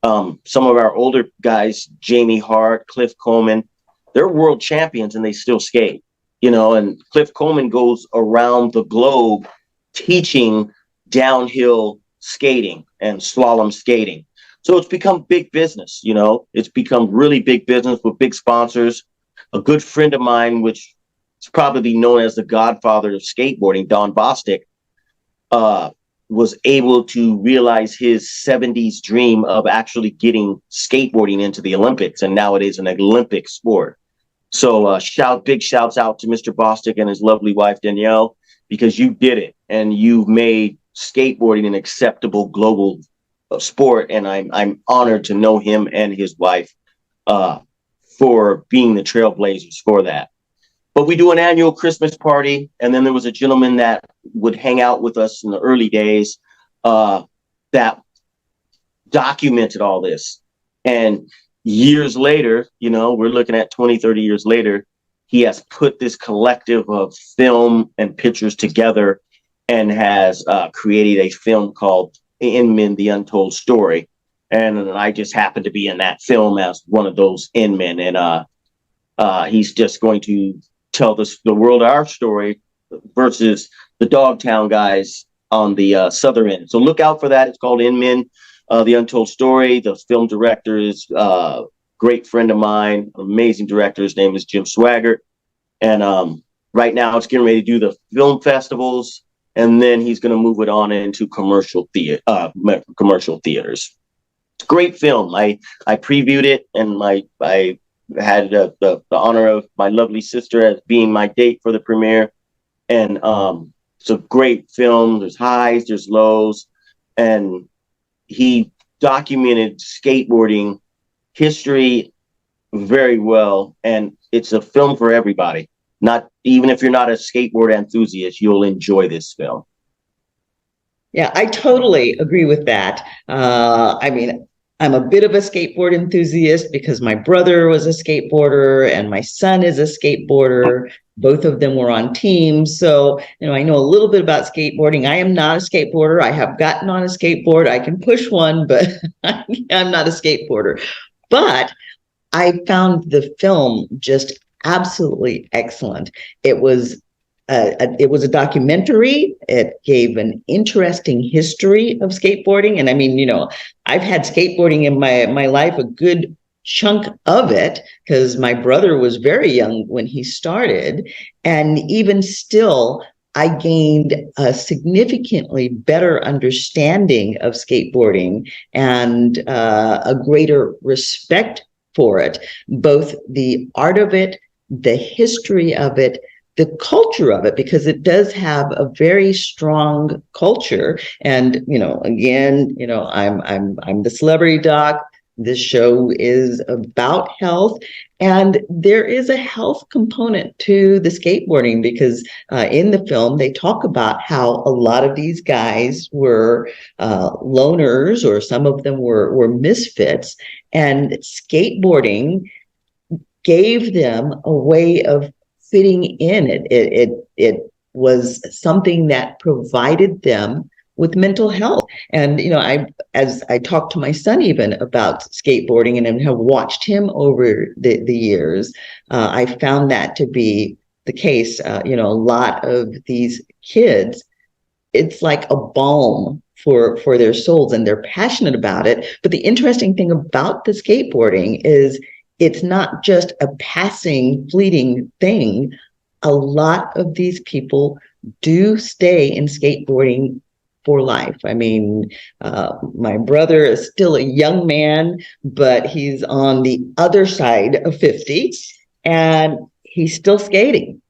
Some of our older guys, Jamie Hart, Cliff Coleman, they're world champions and they still skate, and Cliff Coleman goes around the globe teaching downhill skating and slalom skating. So it's become big business, it's become really big business with big sponsors. A good friend of mine, which is probably known as the godfather of skateboarding, Don Bostic, was able to realize his 70s dream of actually getting skateboarding into the Olympics. And now it is an Olympic sport. So big shouts out to Mr. Bostic and his lovely wife, Danielle, because you did it and you've made skateboarding an acceptable global sport. And I'm honored to know him and his wife for being the trailblazers for that. But we do an annual Christmas party. And then there was a gentleman that would hang out with us in the early days that documented all this. And years later, we're looking at 20, 30 years later, he has put this collective of film and pictures together and has created a film called Inmen, The Untold Story. And I just happened to be in that film as one of those inmen. And he's just going to tell the world our story versus the Dogtown guys on the southern end. So look out for that. It's called Inmen, The Untold Story. The film director is a great friend of mine, amazing director. His name is Jim Swaggart. And right now it's getting ready to do the film festivals, and then he's going to move it on into commercial theaters. It's a great film. I previewed it, and I had the honor of my lovely sister as being my date for the premiere. And it's a great film. There's highs, there's lows, and he documented skateboarding history very well. And it's a film for everybody. Not even if you're not a skateboard enthusiast, you'll enjoy this film. Yeah, I totally agree with that. I mean, I'm a bit of a skateboard enthusiast because my brother was a skateboarder and my son is a skateboarder. Both of them were on teams. So, I know a little bit about skateboarding. I am not a skateboarder. I have gotten on a skateboard. I can push one, but I'm not a skateboarder. But I found the film just absolutely excellent. It was a documentary. It gave an interesting history of skateboarding. And I mean, I've had skateboarding in my life, a good chunk of it, because my brother was very young when he started. And even still, I gained a significantly better understanding of skateboarding and a greater respect for it, both the art of it, the history of it, the culture of it, because it does have a very strong culture. And again, I'm the celebrity doc. This show is about health, and there is a health component to the skateboarding because in the film they talk about how a lot of these guys were loners, or some of them were misfits, and skateboarding gave them a way of fitting in. It was something that provided them with mental health. And as I talked to my son even about skateboarding and have watched him over the years, I found that to be the case. A lot of these kids, it's like a balm for their souls, and they're passionate about it. But the interesting thing about the skateboarding is it's not just a passing, fleeting thing. A lot of these people do stay in skateboarding for life. I mean, my brother is still a young man, but he's on the other side of 50, and he's still skating.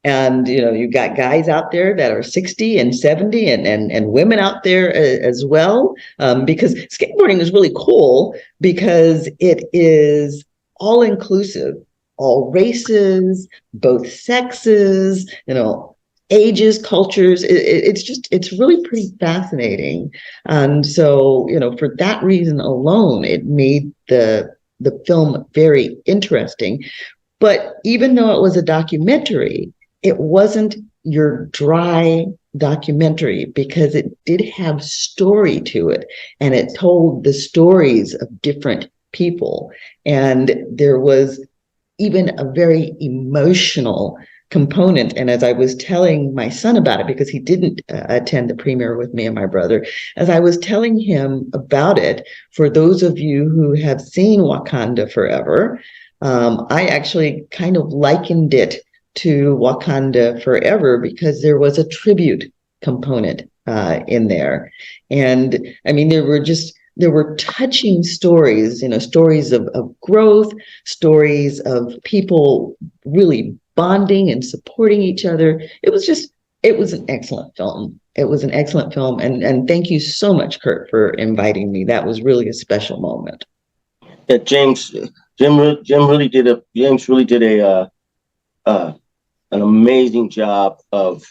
And, you've got guys out there that are 60 and 70 and women out there as well, because skateboarding is really cool because it is all inclusive, all races, both sexes, ages, cultures. It's really pretty fascinating. And so, for that reason alone, it made the film very interesting. But even though it was a documentary, it wasn't your dry documentary because it did have story to it, and it told the stories of different people. And there was even a very emotional component. And as I was telling my son about it, because he didn't attend the premiere with me and my brother, as I was telling him about it, for those of you who have seen Wakanda Forever, I actually kind of likened it to Wakanda Forever because there was a tribute component in there. And I mean, there were touching stories, stories of growth, stories of people really bonding and supporting each other. It was an excellent film. It was an excellent film. And thank you so much, Kurt, for inviting me. That was really a special moment. Yeah, James really did an amazing job of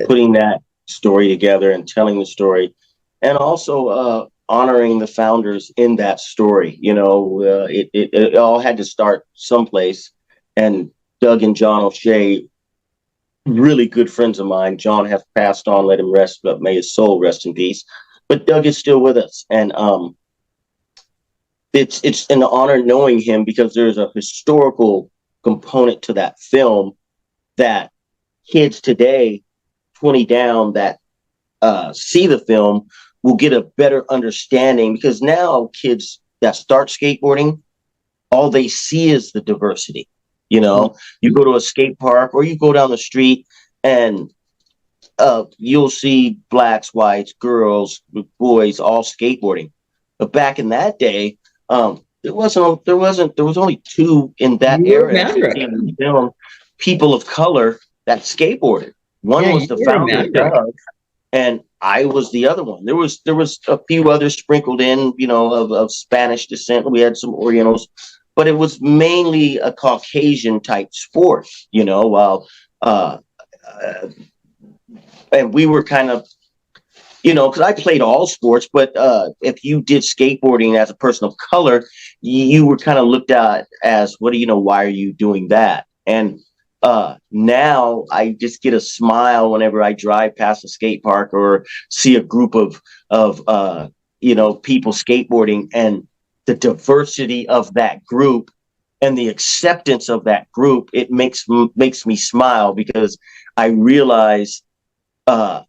putting that story together and telling the story, and also honoring the founders in that story. It all had to start someplace, and Doug and John O'Shea really good friends of mine. John has passed on, let him rest, but may his soul rest in peace. But Doug is still with us, and it's an honor knowing him, because there's a historical component to that film that kids today, 20 down, that see the film will get a better understanding, because now kids that start skateboarding, all they see is the diversity. You know, you go to a skate park or you go down the street and you'll see blacks, whites, girls, boys, all skateboarding. But back in that day, there was only two in that You era, as you remember see it. in the film, people of color that skateboarded. One Yeah, was the you founder, remember it. Doug, and I was the other one. There was a few others sprinkled in, you know, of Spanish descent. We had some Orientals, but it was mainly a Caucasian type sport, you know. While uh, and we were kind of, you know, because I played all sports, but if you did skateboarding as a person of color, you were kind of looked at as, what do you know? Why are you doing that? And now I just get a smile whenever I drive past a skate park or see a group of you know, people skateboarding, and the diversity of that group and the acceptance of that group. It makes me smile, because I realize that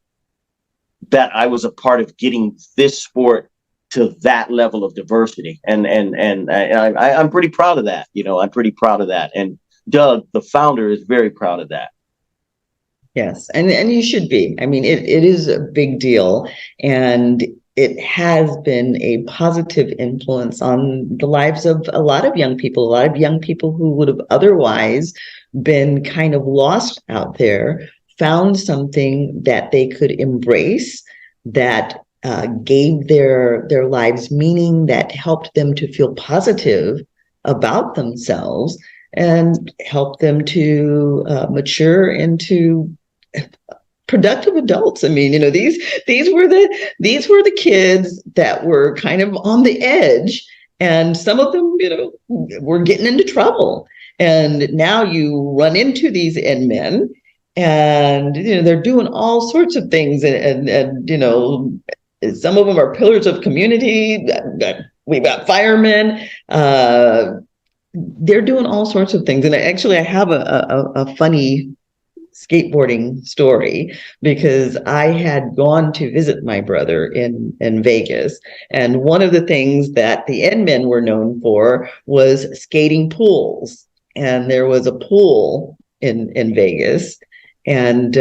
I was a part of getting this sport to that level of diversity, and I'm pretty proud of that. You know, I'm pretty proud of that, and Doug, the founder, is very proud of that. Yes, and you should be. I mean, it is a big deal, and it has been a positive influence on the lives of a lot of young people, a lot of young people who would have otherwise been kind of lost out there, found something that they could embrace, that gave their lives meaning, that helped them to feel positive about themselves, and helped them to mature into productive adults. I mean, you know, these were the kids that were kind of on the edge, and some of them, you know, were getting into trouble. And now you run into these end men, and you know they're doing all sorts of things, and you know, some of them are pillars of community. We've got firemen. They're doing all sorts of things, and actually, I have a funny skateboarding story, because I had gone to visit my brother in Vegas, and one of the things that the End Men were known for was skating pools, and there was a pool in Vegas, and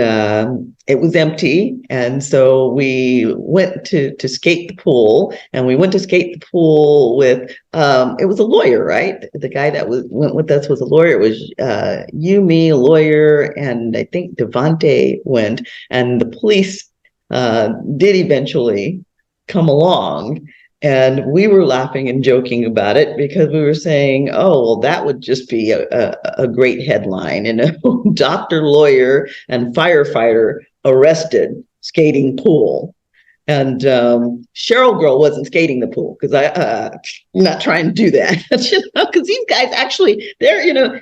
it was empty, and so we went to skate the pool, and we went to skate the pool with it was a lawyer, right? The guy that went with us was a lawyer. It was you, me, a lawyer, and I think Devante went, and the police did eventually come along. And we were laughing and joking about it, because we were saying, oh, well, that would just be a great headline. And a doctor, lawyer, and firefighter arrested skating pool. And Cheryl Girl wasn't skating the pool, because I'm not trying to do that. You know, because these guys actually, they're, you know,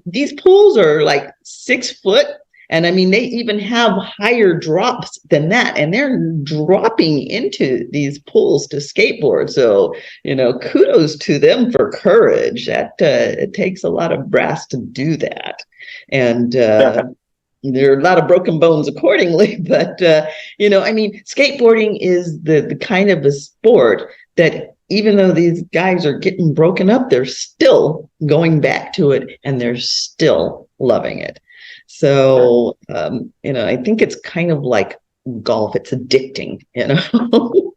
these pools are like 6 foot. And I mean, they even have higher drops than that, and they're dropping into these pools to skateboard. So, you know, kudos to them for courage. That it takes a lot of brass to do that, and there are a lot of broken bones accordingly. But you know, I mean, skateboarding is the kind of a sport that, even though these guys are getting broken up, they're still going back to it, and they're still loving it. So, you know, I think it's kind of like golf. It's addicting, you know.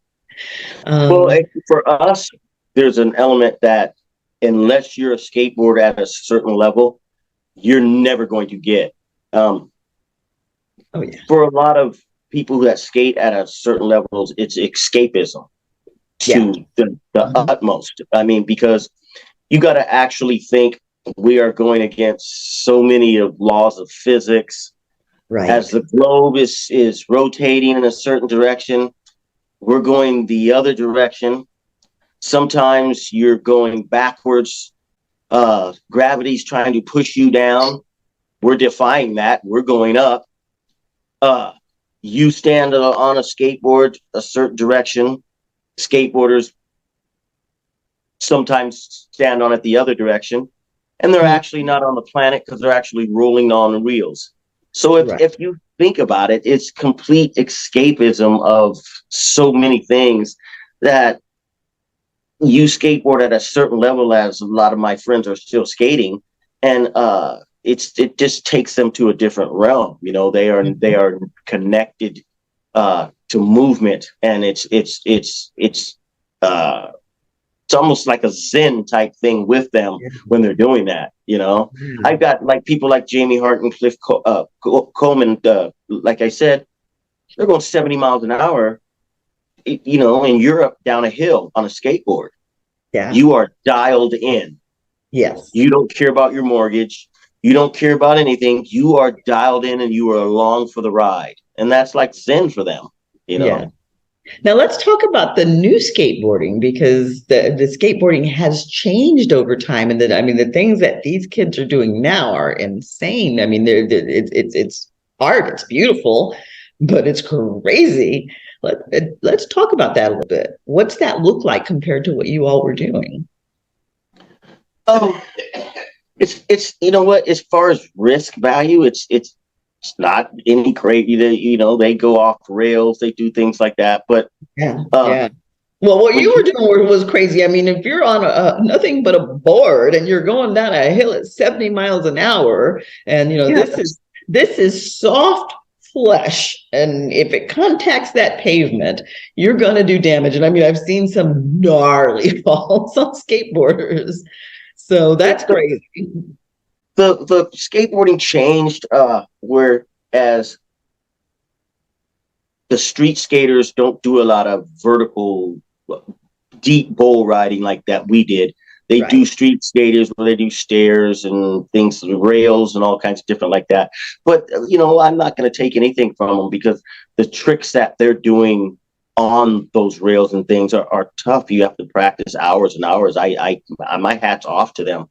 Well, for us, there's an element that, unless you're a skateboarder at a certain level, you're never going to get. Oh, yeah. For a lot of people that skate at a certain level, it's escapism to the utmost. I mean, because you got to actually think, we are going against so many of laws of physics. Right. As the globe is rotating in a certain direction, we're going the other direction. Sometimes you're going backwards. Gravity's trying to push you down. we're defying that. We're going up. You stand on a skateboard a certain direction. Skateboarders sometimes stand on it the other direction, and they're actually not on the planet because they're actually rolling on the wheels. So if you think about it, it's complete escapism of so many things that you skateboard at a certain level, as a lot of my friends are still skating, and it just takes them to a different realm. You know, they are connected to movement, and it's almost like a Zen type thing with them when they're doing that. You know, I've got like people like Jamie Hart and Cliff Coleman. Like I said, they're going 70 miles an hour, you know, in Europe down a hill on a skateboard. Yeah. You are dialed in. Yes. You don't care about your mortgage. You don't care about anything. You are dialed in and you are along for the ride. And that's like Zen for them, you know. Yeah. Now let's talk about the new skateboarding, because the skateboarding has changed over time, and the things that these kids are doing now are insane. I mean, it's art, it's beautiful, but it's crazy. Let's talk about that a little bit. What's that look like compared to what you all were doing? It's you know what, as far as risk value, it's not any crazy. You know, they go off rails, they do things like that. But yeah. Well, what you were doing was crazy. I mean, if you're on nothing but a board and you're going down a hill at 70 miles an hour, and you know this is soft flesh, and if it contacts that pavement, you're going to do damage. And I mean, I've seen some gnarly falls on skateboarders. So that's crazy. The skateboarding changed, whereas the street skaters don't do a lot of vertical, deep bowl riding like that we did. They do street skaters where they do stairs and things, rails and all kinds of different like that. But, you know, I'm not going to take anything from them, because the tricks that they're doing on those rails and things are tough. You have to practice hours and hours. My hat's off to them.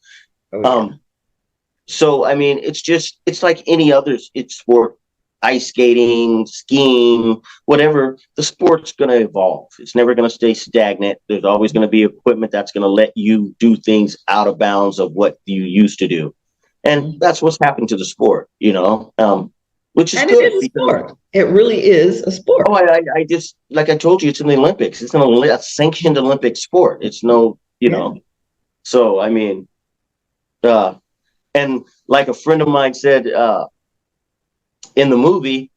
So, I mean, it's like any other sport, ice skating, skiing, whatever. The sport's going to evolve. It's never going to stay stagnant. There's always going to be equipment that's going to let you do things out of bounds of what you used to do. And that's what's happened to the sport, you know, which is good. It is a sport. It really is a sport. Oh, I just, like I told you, it's in the Olympics. It's a sanctioned Olympic sport. It's no, you know, so, I mean, and like a friend of mine said, in the movie,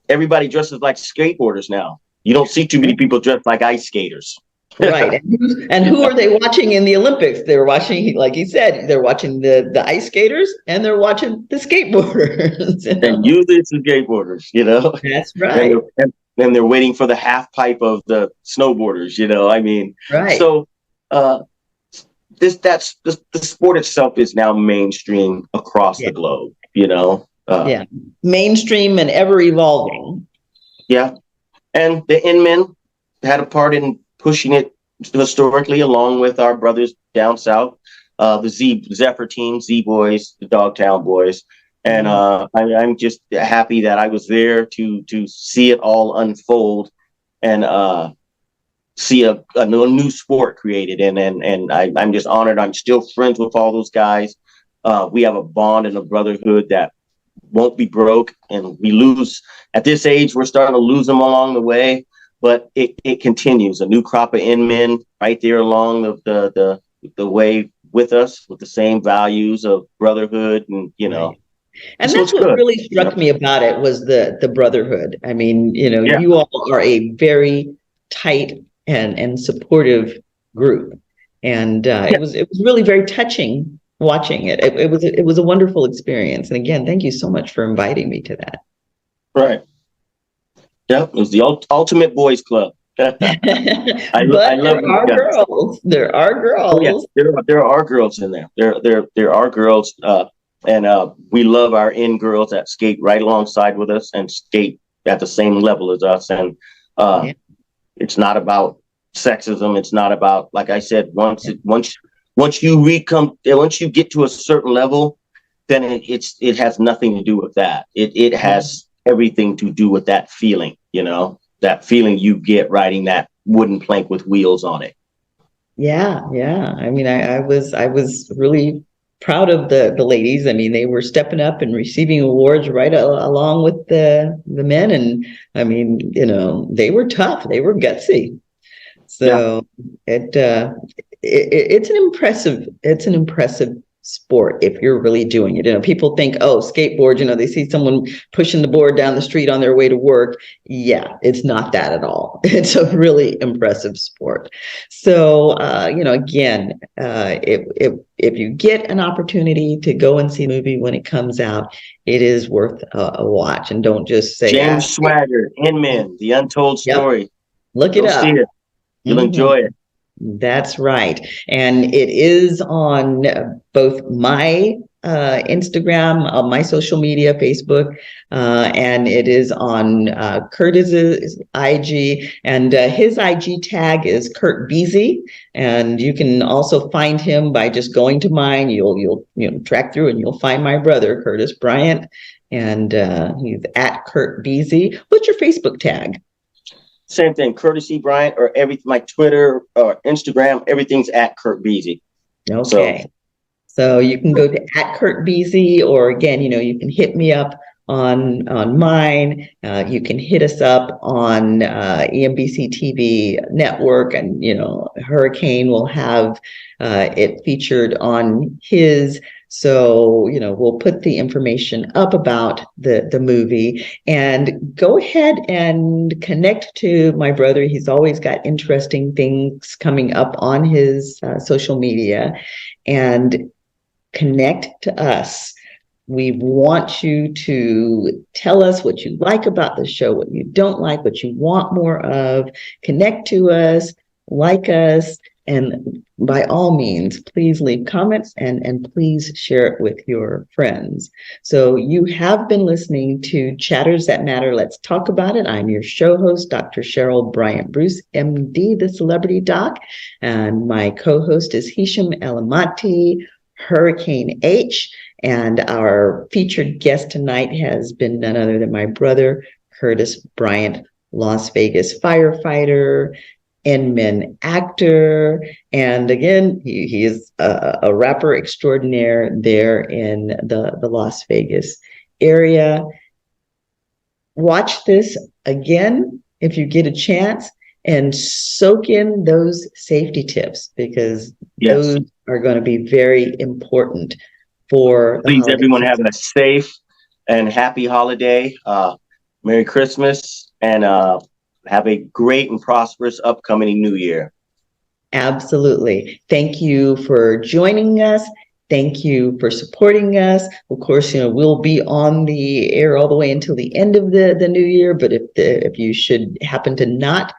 everybody dresses like skateboarders now. You don't see too many people dressed like ice skaters. Right. And who are they watching in the Olympics? They're watching, like he said, they're watching the ice skaters, and they're watching the skateboarders. You know? And usually it's the skateboarders, you know. That's right. And they're waiting for the half pipe of the snowboarders, you know. I mean, so the sport itself is now mainstream across the globe, you know. Mainstream and ever evolving. Yeah. And the Inmen had a part in pushing it historically, along with our brothers down south, the Zephyr team, Z Boys, the Dogtown Boys. And I'm just happy that I was there to see it all unfold and see a new sport created. And I'm just honored. I'm still friends with all those guys. We have a bond and a brotherhood that won't be broke, and we lose at this age. We're starting to lose them along the way, but it continues. A new crop of men right there along the way with us, with the same values of brotherhood, and you know. And that's what really struck me about it, was the brotherhood. I mean, you know, you all are a very tight and supportive group, and it was really very touching watching it. It was a wonderful experience. And again, thank you so much for inviting me to that. Right. Yeah, it was the ultimate boys club. I love there are girls. There are girls. Oh, yeah. There are girls in there. There are girls, and we love our girls that skate right alongside with us and skate at the same level as us. And it's not about sexism. It's not about, like I said, once you get to a certain level, then it has nothing to do with that. It has everything to do with that feeling, that feeling you get riding that wooden plank with wheels on it. Yeah. I mean, I was really proud of the ladies. I mean, they were stepping up and receiving awards right along with the men. And I mean, they were tough. They were gutsy. So it's an impressive sport if you're really doing it. People think, oh, skateboard, they see someone pushing the board down the street on their way to work. Yeah, it's not that at all. It's a really impressive sport. So, again, if you get an opportunity to go and see a movie when it comes out, it is worth a watch. And don't just say James Swagger, Inman, The Untold Story. Yep. Look it up. See it. You'll enjoy it. That's right. And it is on both my Instagram, my social media, Facebook, and it is on Curtis's IG, and his IG tag is CurtBeasy. And you can also find him by just going to mine. You'll track through and you'll find my brother, Curtis Bryant, and he's at CurtBeasy. What's your Facebook tag? Same thing, Curtis E Bryant, or my Twitter or Instagram, everything's at CurtBeasy. Okay. So you can go to at CurtBeasy, or again, you can hit me up on mine. You can hit us up on EMBC TV network, and Hurricane will have it featured on his. So, we'll put the information up about the movie, and go ahead and connect to my brother. He's always got interesting things coming up on his social media, and connect to us. We want you to tell us what you like about the show, what you don't like, what you want more of. Connect to us, like us, and by all means, please leave comments and please share it with your friends. So you have been listening to Chatters That Matter. Let's talk about it. I'm your show host, Dr. Cheryl Bryant Bruce, MD, the Celebrity Doc. And my co-host is Hisham Elamati, Hurricane H. And our featured guest tonight has been none other than my brother, Curtis Bryant, Las Vegas firefighter, Inman actor, and again, he is a rapper extraordinaire there in the Las Vegas area. Watch this again if you get a chance, and soak in those safety tips, because those are going to be very important for Please, everyone, have a safe and happy holiday. Merry Christmas, and have a great and prosperous upcoming new year. Absolutely. Thank you for joining us. Thank you for supporting us. Of course, we'll be on the air all the way until the end of the new year. But if you should happen to not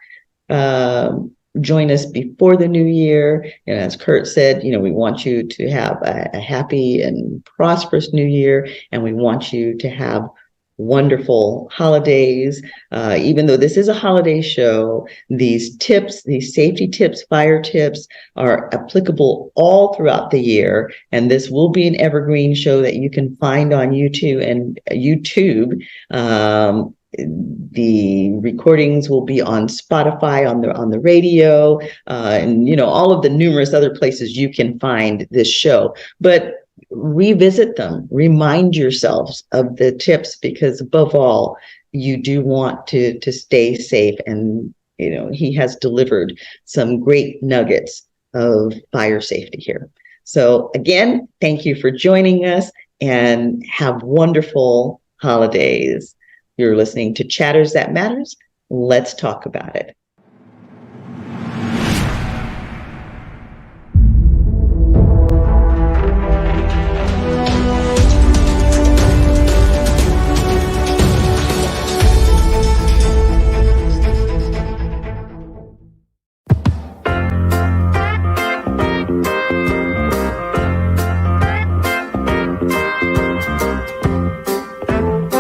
join us before the new year, as Kurt said, we want you to have a happy and prosperous new year, and we want you to have wonderful holidays. Even though this is a holiday show, these tips, these safety tips, fire tips, are applicable all throughout the year. And this will be an evergreen show that you can find on YouTube. The recordings will be on Spotify, on the radio, and all of the numerous other places you can find this show. But revisit them, remind yourselves of the tips, because above all, you do want to stay safe. And he has delivered some great nuggets of fire safety here. So again, thank you for joining us, and have wonderful holidays. You're listening to Chatters That Matters. Let's talk about it.